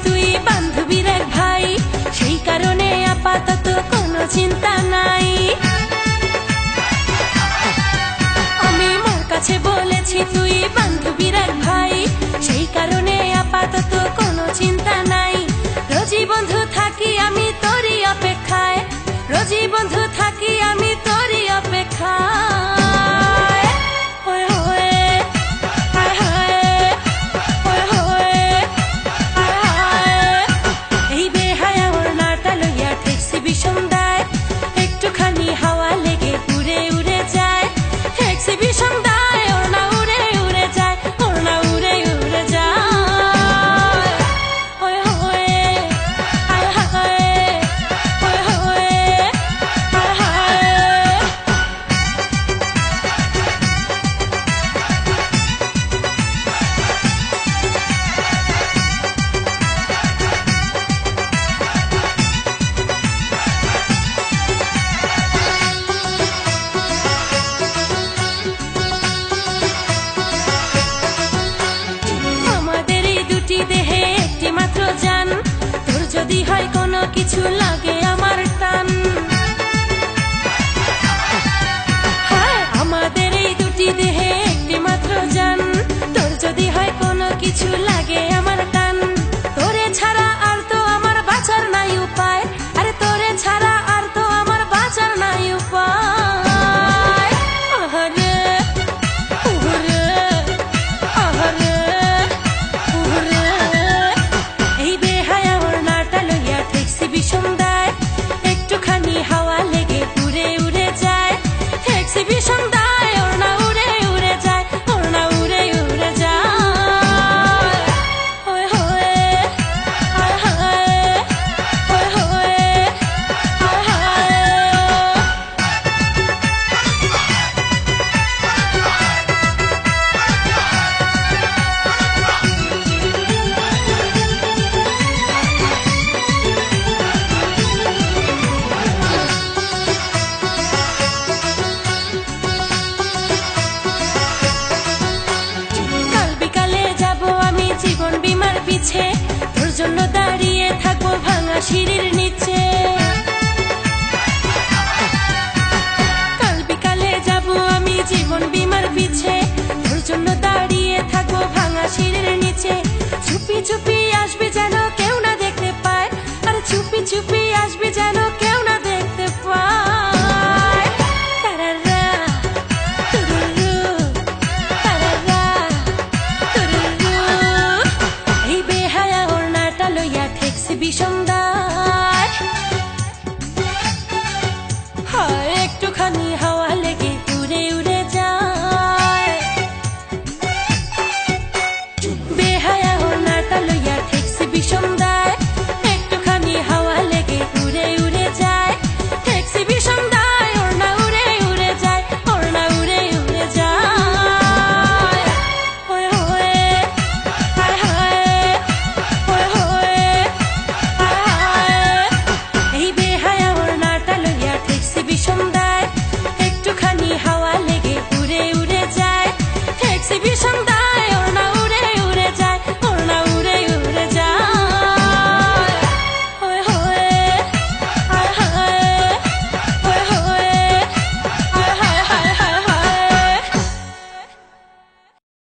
তুই বান্ধবীর এক ভাই, সেই কারণে আপাতত কোনো চিন্তা নাই। আমি মোর কাছে বলেছি তুই বান্ধবীর এক ভাই, সেই কারণে আপাতত কোনো চিন্তা নাই। রোজই বন্ধু থাকি আমি তোরই অপেক্ষায়, রোজই বন্ধু থাকি আমি তোরই অপেক্ষায়। এক্সিবিশন দেয় একটুখানি হাওয়া লেগে উড়ে উড়ে যায়, এক্সিবিশন দেয় ওড়না উড়ে উড়ে যায়, ওড়না উড়ে উড়ে যায়। ওই হোয়ে হায় হায়, ওই হোয়ে হায় হায়। দেহে একটি মাত্র জান, তোর যদি হয় কোনো কিছু লাগে আমার টান। আমাদের এই দুটি দেহে একটি মাত্র জান, তোর যদি হয় কোনো কিছু লাগে আমার টান। তোরে ছাড়া আর তো আমার বাঁচার নাই উপায়, আরে তোরে ছাড়া আর তো আমার বাঁচার নাই উপায়। আহারে উহুরে আহারে এক্সিবিশন দেয় একটুখানি হাওয়া লেগে উড়ে উড়ে যায়, এক্সিবিশন দেয় ওড়না উড়ে উড়ে যায়, ওড়না উড়ে উড়ে যায়। ওই হোয়ে হায় হায়, ওই হোয়ে হায় হায়। জীবন বীমার পিছে তোর জন্য দাঁড়িয়ে থাকবো ভাঙা সিঁড়ির নিচে।